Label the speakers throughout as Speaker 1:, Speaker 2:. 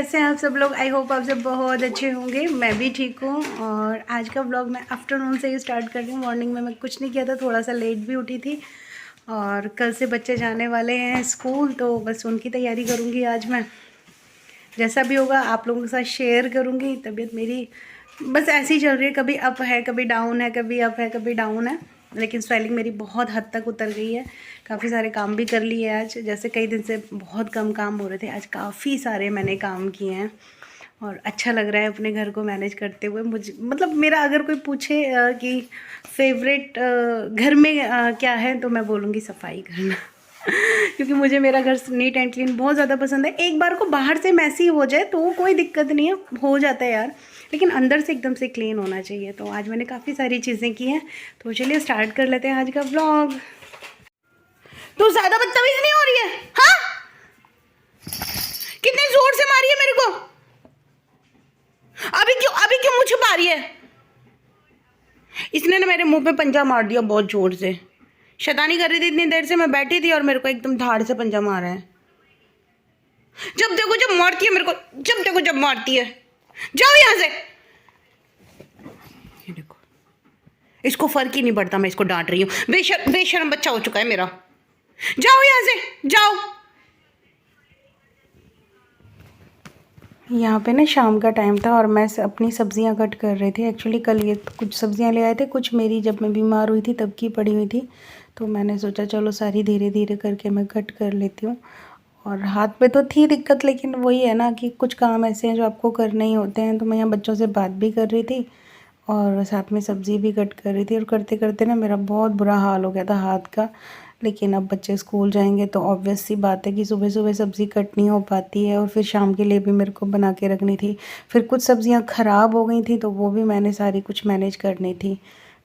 Speaker 1: कैसे हैं आप सब लोग। आई होप आप सब बहुत अच्छे होंगे। मैं भी ठीक हूँ। और आज का व्लॉग मैं आफ्टरनून से ही स्टार्ट कर रही हूँ। मॉर्निंग में मैं कुछ नहीं किया था, थोड़ा सा लेट भी उठी थी। और कल से बच्चे जाने वाले हैं स्कूल, तो बस उनकी तैयारी करूँगी आज मैं। जैसा भी होगा आप लोगों के साथ शेयर करूँगी। तबीयत मेरी बस ऐसी ही चल रही है, कभी अप है कभी डाउन है, कभी अप है कभी डाउन है। लेकिन स्वेलिंग मेरी बहुत हद तक उतर गई है। काफ़ी सारे काम भी कर लिए आज, जैसे कई दिन से बहुत कम काम हो रहे थे, आज काफ़ी सारे मैंने काम किए हैं। और अच्छा लग रहा है अपने घर को मैनेज करते हुए। मुझे मतलब मेरा अगर कोई पूछे कि फेवरेट घर में क्या है, तो मैं बोलूँगी सफाई करना। क्योंकि मुझे मेरा घर नीट एंड क्लीन बहुत ज़्यादा पसंद है। एक बार को बाहर से मैसी हो जाए तो कोई दिक्कत नहीं है, हो जाता है यार, लेकिन अंदर से एकदम से क्लीन होना चाहिए। तो आज मैंने काफ़ी सारी चीज़ें की हैं, तो चलिए स्टार्ट कर लेते हैं आज का व्लॉग। तो ज़्यादा बदतमीज़ नहीं हो रही है? हाँ, कितने जोर से मारी है मेरे को। अभी क्यों मुझे छुपा रही है? इसने ना मेरे मुंह पे पंजा मार दिया बहुत जोर से। शैतानी कर रही थी इतनी देर से, मैं बैठी थी और मेरे को एकदम धाड़ से पंजा मारा है। जब देखो जब मारती है मेरे को, जब देखो जब मारती है। जाओ यहाँ से। ये देखो, इसको फर्क ही नहीं पड़ता मैं इसको डांट रही हूँ। बेशर्म बच्चा हो चुका है मेरा। जाओ यहाँ से, जाओ। यहाँ पे ना शाम का टाइम था और मैं अपनी सब्जियां कट कर रही थी। एक्चुअली कल ये कुछ सब्जियां ले आए थे, कुछ मेरी जब मैं बीमार हुई थी तब की पड़ी हुई थी, तो मैंने सोचा चलो सारी धीरे धीरे करके मैं कट कर लेती हूँ। और हाथ पे तो थी दिक्कत, लेकिन वही है ना कि कुछ काम ऐसे हैं जो आपको करने ही होते हैं। तो मैं यहाँ बच्चों से बात भी कर रही थी और साथ में सब्ज़ी भी कट कर रही थी। और करते करते ना मेरा बहुत बुरा हाल हो गया था हाथ का। लेकिन अब बच्चे स्कूल जाएंगे तो ऑब्वियस सी बात है कि सुबह सुबह सब्ज़ी कट नहीं हो पाती है, और फिर शाम के लिए भी मेरे को बना के रखनी थी। फिर कुछ सब्ज़ियां ख़राब हो गई थी तो वो भी मैंने सारी कुछ मैनेज करनी थी।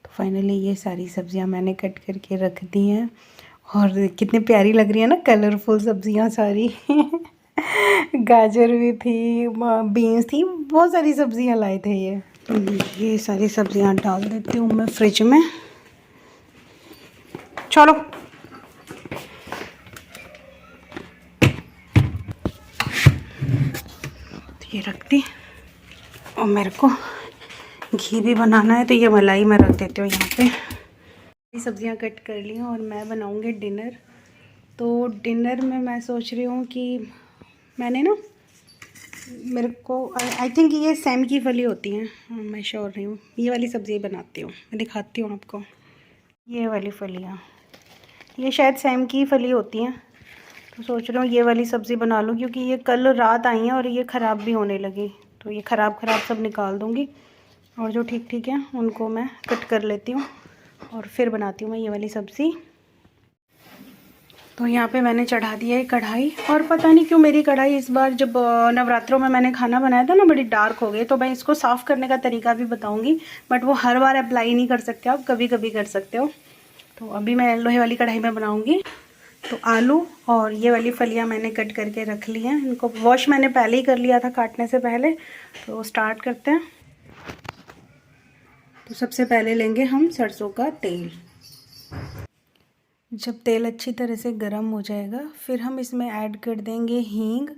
Speaker 1: तो फाइनली ये सारी सब्ज़ियां मैंने कट करके रख दी हैं। और कितनी प्यारी लग रही है ना, कलरफुल सब्ज़ियां सारी। गाजर भी थी, बीन्स थी, बहुत सारी सब्ज़ियां लाए थे ये सारी सब्ज़ियां डाल देती हूँ मैं फ्रिज में। चलो ये रख दी। और मेरे को घी भी बनाना है, तो ये मलाई मैं रख देती हूँ यहाँ पे। सब्जियाँ कट कर ली हैं और मैं बनाऊँगी डिनर। तो डिनर में मैं सोच रही हूँ कि मैंने ना, मेरे को आई थिंक ये सेम की फली होती हैं, मैं श्योर नहीं हूँ। ये वाली सब्ज़ी बनाती हूँ, मैं दिखाती हूँ आपको। ये वाली फलियाँ, ये शायद सेम की फली होती हैं। तो सोच रही हूँ ये वाली सब्ज़ी बना लूँ, क्योंकि ये कल रात आई हैं और ये ख़राब भी होने लगी। तो ये ख़राब सब निकाल दूँगी और जो ठीक ठीक है उनको मैं कट कर लेती हूँ और फिर बनाती हूँ मैं ये वाली सब्ज़ी। तो यहाँ पे मैंने चढ़ा दिया है कढ़ाई। और पता नहीं क्यों मेरी कढ़ाई इस बार, जब नवरात्रों में मैंने खाना बनाया था ना, बड़ी डार्क हो गई। तो मैं इसको साफ़ करने का तरीका भी बताऊँगी, बट वो हर बार अप्लाई नहीं कर सकते, आप कभी कभी कर सकते हो। तो अभी मैं लोहे वाली कढ़ाई में बनाऊँगी। तो आलू और ये वाली फलियां मैंने कट करके रख ली हैं। इनको वॉश मैंने पहले ही कर लिया था काटने से पहले। तो स्टार्ट करते हैं। तो सबसे पहले लेंगे हम सरसों का तेल। जब तेल अच्छी तरह से गर्म हो जाएगा, फिर हम इसमें ऐड कर देंगे हींग।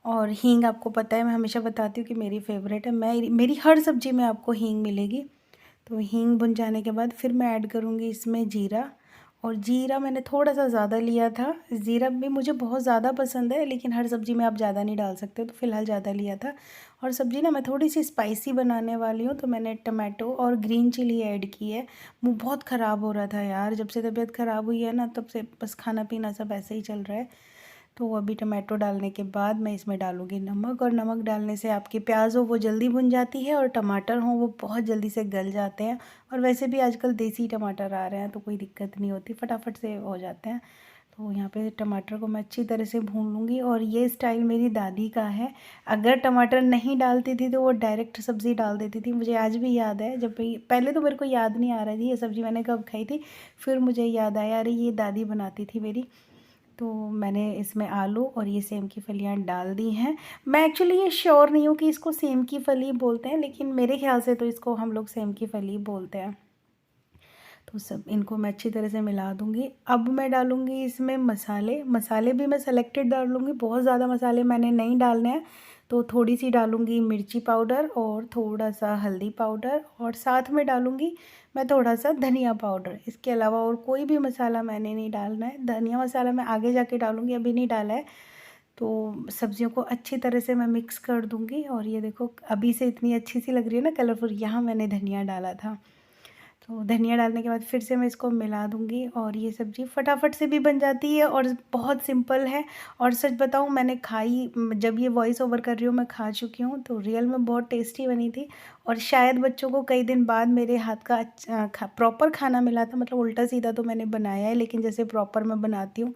Speaker 1: और हींग आपको पता है, मैं हमेशा बताती हूँ कि मेरी फेवरेट है। मेरी हर सब्ज़ी में आपको हींग मिलेगी। तो हींग भुन जाने के बाद फिर मैं ऐड करूँगी इसमें जीरा। और जीरा मैंने थोड़ा सा ज़्यादा लिया था। ज़ीरा भी मुझे बहुत ज़्यादा पसंद है, लेकिन हर सब्ज़ी में आप ज़्यादा नहीं डाल सकते, तो फ़िलहाल ज़्यादा लिया था। और सब्ज़ी ना मैं थोड़ी सी स्पाइसी बनाने वाली हूँ, तो मैंने टमाटो और ग्रीन चिली ऐड की है। मुँह बहुत ख़राब हो रहा था यार, जब से तबीयत ख़राब हुई है ना, तब से बस खाना पीना सब ऐसे ही चल रहा है। तो अभी टमाटो डालने के बाद मैं इसमें डालूँगी नमक। और नमक डालने से आपकी प्याज हो वो जल्दी भुन जाती है, और टमाटर हो वो बहुत जल्दी से गल जाते हैं। और वैसे भी आजकल देसी टमाटर आ रहे हैं, तो कोई दिक्कत नहीं होती, फटाफट से हो जाते हैं। तो यहाँ पे टमाटर को मैं अच्छी तरह से भून लूँगी। और ये स्टाइल मेरी दादी का है। अगर टमाटर नहीं डालती थी तो वो डायरेक्ट सब्ज़ी डाल देती थी। मुझे आज भी याद है, जब पहले तो मेरे को याद नहीं आ रही थी ये सब्ज़ी मैंने कब खाई थी, फिर मुझे याद आया अरे ये दादी बनाती थी मेरी। तो मैंने इसमें आलू और ये सेम की फलियां डाल दी हैं। मैं एक्चुअली ये श्योर नहीं हूँ कि इसको सेम की फली बोलते हैं, लेकिन मेरे ख्याल से तो इसको हम लोग सेम की फली बोलते हैं। तो सब इनको मैं अच्छी तरह से मिला दूँगी। अब मैं डालूँगी इसमें मसाले। मसाले भी मैं सेलेक्टेड डालूँगी, बहुत ज़्यादा मसाले मैंने नहीं डालने हैं। तो थोड़ी सी डालूँगी मिर्ची पाउडर और थोड़ा सा हल्दी पाउडर, और साथ में डालूँगी मैं थोड़ा सा धनिया पाउडर। इसके अलावा और कोई भी मसाला मैंने नहीं डालना है। धनिया मसाला मैं आगे जाके डालूँगी, अभी नहीं डाला है। तो सब्जियों को अच्छी तरह से मैं मिक्स कर दूँगी, और ये देखो अभी से इतनी अच्छी सी लग रही है ना कलरफुल, यहाँ मैंने धनिया डाला था। तो धनिया डालने के बाद फिर से मैं इसको मिला दूँगी, और ये सब्ज़ी फटाफट से भी बन जाती है और बहुत सिंपल है। और सच बताऊँ, मैंने खाई, जब ये वॉइस ओवर कर रही हूँ मैं खा चुकी हूँ, तो रियल में बहुत टेस्टी बनी थी। और शायद बच्चों को कई दिन बाद मेरे हाथ का प्रॉपर खाना मिला था। मतलब उल्टा सीधा तो मैंने बनाया है, लेकिन जैसे प्रॉपर मैं बनाती हूँ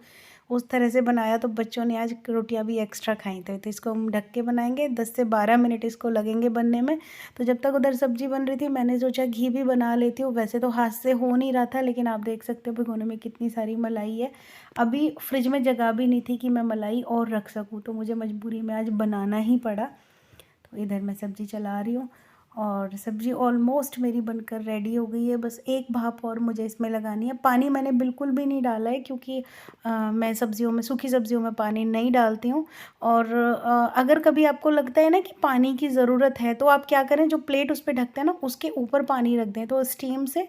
Speaker 1: उस तरह से बनाया, तो बच्चों ने आज रोटियां भी एक्स्ट्रा खाई थी। तो इसको हम ढक के बनाएंगे, 10 से 12 मिनट इसको लगेंगे बनने में। तो जब तक उधर सब्ज़ी बन रही थी, मैंने सोचा घी भी बना लेती हूँ। वैसे तो हाथ से हो नहीं रहा था, लेकिन आप देख सकते हो भिगोने में कितनी सारी मलाई है। अभी फ्रिज में जगह भी नहीं थी कि मैं मलाई और रख सकूँ, तो मुझे मजबूरी में आज बनाना ही पड़ा। तो इधर मैं सब्ज़ी चला रही हूँ, और सब्ज़ी ऑलमोस्ट मेरी बनकर रेडी हो गई है। बस एक भाप और मुझे इसमें लगानी है। पानी मैंने बिल्कुल भी नहीं डाला है, क्योंकि मैं सब्ज़ियों में, सूखी सब्ज़ियों में पानी नहीं डालती हूँ। और अगर कभी आपको लगता है ना कि पानी की ज़रूरत है, तो आप क्या करें, जो प्लेट उस पर ढकते हैं ना, उसके ऊपर पानी रख दें, तो स्टीम से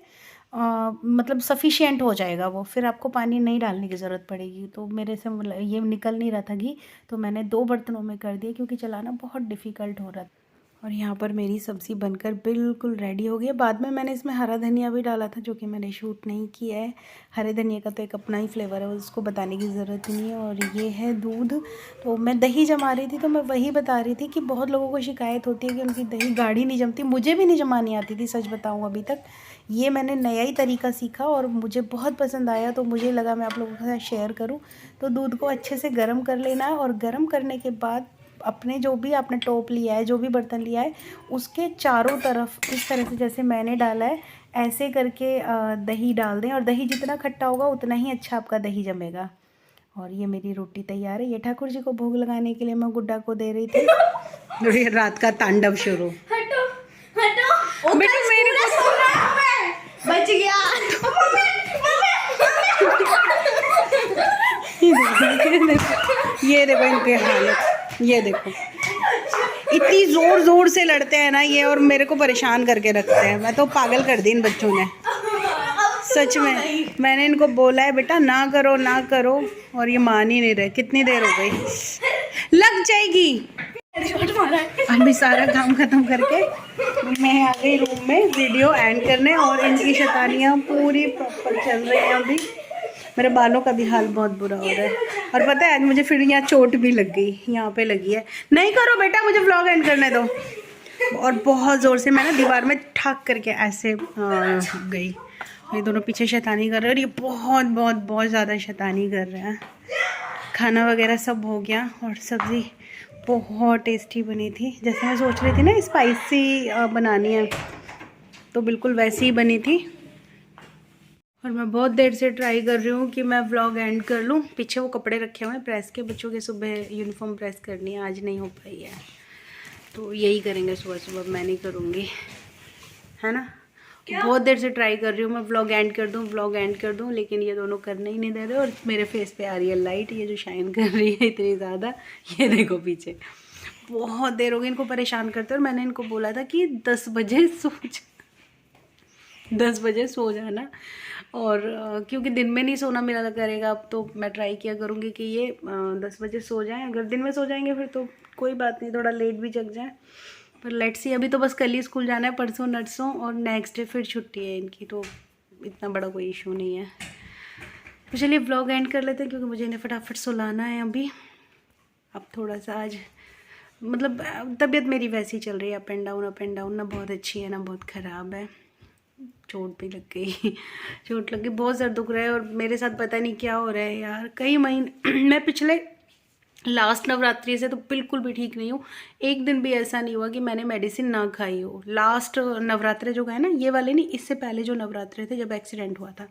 Speaker 1: मतलब सफ़िशिएंट हो जाएगा वो, फिर आपको पानी नहीं डालने की ज़रूरत पड़ेगी। तो मेरे से ये निकल नहीं रहा था घी, तो मैंने 2 बर्तनों में कर दिया, क्योंकि चलाना बहुत डिफ़िकल्ट हो रहा था। और यहाँ पर मेरी सब्ज़ी बनकर बिल्कुल रेडी हो गई है। बाद में मैंने इसमें हरा धनिया भी डाला था, जो कि मैंने शूट नहीं किया है। हरे धनिया का तो एक अपना ही फ्लेवर है, उसको बताने की ज़रूरत ही नहीं है। और ये है दूध। तो मैं दही जमा रही थी, तो मैं वही बता रही थी कि बहुत लोगों को शिकायत होती है कि उनकी दही गाढ़ी नहीं जमती। मुझे भी नहीं जमानी आती थी, सच बताऊँ अभी तक। ये मैंने नया ही तरीका सीखा और मुझे बहुत पसंद आया, तो मुझे लगा मैं आप लोगों के साथ शेयर करूँ। तो दूध को अच्छे से गर्म कर लेना है, और गर्म करने के बाद अपने जो भी आपने टोप लिया है, जो भी बर्तन लिया है, उसके चारों तरफ इस तरह से, जैसे मैंने डाला है, ऐसे करके दही डाल दें। और दही जितना खट्टा होगा उतना ही अच्छा आपका दही जमेगा। और ये मेरी रोटी तैयार है। ये ठाकुर जी को भोग लगाने के लिए मैं गुड्डा को दे रही थी। रात का तांडव शुरू।
Speaker 2: हटो हटो, बेटा मेरे को सुन रहा हूं मैं, बच गया।
Speaker 1: ये देखो इनकी हालत, ये देखो इतनी ज़ोर ज़ोर से लड़ते हैं ना ये, और मेरे को परेशान करके रखते हैं। मैं तो पागल कर दी इन बच्चों ने, सच में। मैंने इनको बोला है बेटा ना करो ना करो, और ये मान ही नहीं रहे। कितनी देर हो गई, लग जाएगी। अभी सारा काम ख़त्म करके मैं आ गई रूम में वीडियो एंड करने, और इनकी शैतानियाँ पूरी प्रॉपर चल रही हैं अभी। मेरे बालों का भी हाल बहुत बुरा हो रहा है। और पता है आज मुझे फिर यहाँ चोट भी लग गई, यहाँ पे लगी है। नहीं करो बेटा, मुझे व्लॉग एंड करने दो। और बहुत ज़ोर से मैं ना दीवार में ठाक करके ऐसे गई। ये दोनों पीछे शैतानी कर रहे हैं, और ये बहुत बहुत बहुत ज़्यादा शैतानी कर रहे हैं। खाना वगैरह सब हो गया, और सब्ज़ी बहुत टेस्टी बनी थी। जैसे मैं सोच रही थी ना स्पाइसी बनानी है, तो बिल्कुल वैसी ही बनी थी। और मैं बहुत देर से ट्राई कर रही हूँ कि मैं व्लॉग एंड कर लूँ। पीछे वो कपड़े रखे हुए हैं प्रेस के, बच्चों के सुबह यूनिफॉर्म प्रेस करनी है, आज नहीं हो पाई है। तो यही करेंगे सुबह सुबह, मैं नहीं करूँगी, है ना। बहुत देर से ट्राई कर रही हूँ मैं व्लॉग एंड कर दूँ, व्लॉग एंड कर दूँ, लेकिन ये दोनों करने ही नहीं दे रहे। और मेरे फेस पे आ रही है लाइट, ये जो शाइन कर रही है इतनी ज़्यादा, ये देखो पीछे। बहुत देर हो गई इनको परेशान करते, और मैंने इनको बोला था कि 10 बजे सो जाना। और क्योंकि दिन में नहीं सोना मिला करेगा अब, तो मैं ट्राई किया करूँगी कि ये 10 बजे सो जाएं। अगर दिन में सो जाएंगे फिर तो कोई बात नहीं, थोड़ा लेट भी जग जाए, पर लेट्स सी। अभी तो बस कल ही स्कूल जाना है, परसों नरसों, और नेक्स्ट डे फिर छुट्टी है इनकी, तो इतना बड़ा कोई इशू नहीं है। तो चलिए व्लॉग एंड कर लेते हैं, क्योंकि मुझे इन्हें फटाफट सुलाना है अभी। अब थोड़ा सा आज मतलब तबीयत मेरी वैसी चल रही है, अप एंड डाउन ना बहुत अच्छी है ना बहुत ख़राब है। चोट भी लग गई, चोट लग गई, बहुत ज़्यादा दुख रहा है। और मेरे साथ पता नहीं क्या हो रहा है यार, कई महीने मैं पिछले लास्ट नवरात्रि से तो बिल्कुल भी ठीक नहीं हूँ। एक दिन भी ऐसा नहीं हुआ कि मैंने मेडिसिन ना खाई हो। लास्ट नवरात्रे जो गए ना, ये वाले नहीं, इससे पहले जो नवरात्रे थे जब एक्सीडेंट हुआ था,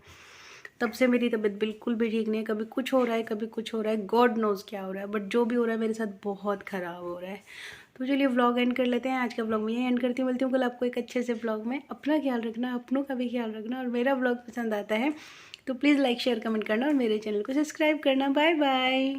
Speaker 1: तब से मेरी तबीयत बिल्कुल भी ठीक नहीं है। कभी कुछ हो रहा है, कभी कुछ हो रहा है, गॉड नोज़ क्या हो रहा है, बट जो भी हो रहा है मेरे साथ बहुत ख़राब हो रहा है। तो चलिए व्लॉग एंड कर लेते हैं। आज का व्लॉग मैं यही एंड करती हूँ। मिलती हूँ कल आपको एक अच्छे से व्लॉग में। अपना ख्याल रखना, अपनों का भी ख्याल रखना, और मेरा व्लॉग पसंद आता है तो प्लीज़ लाइक शेयर कमेंट करना, और मेरे चैनल को सब्सक्राइब करना। Bye bye.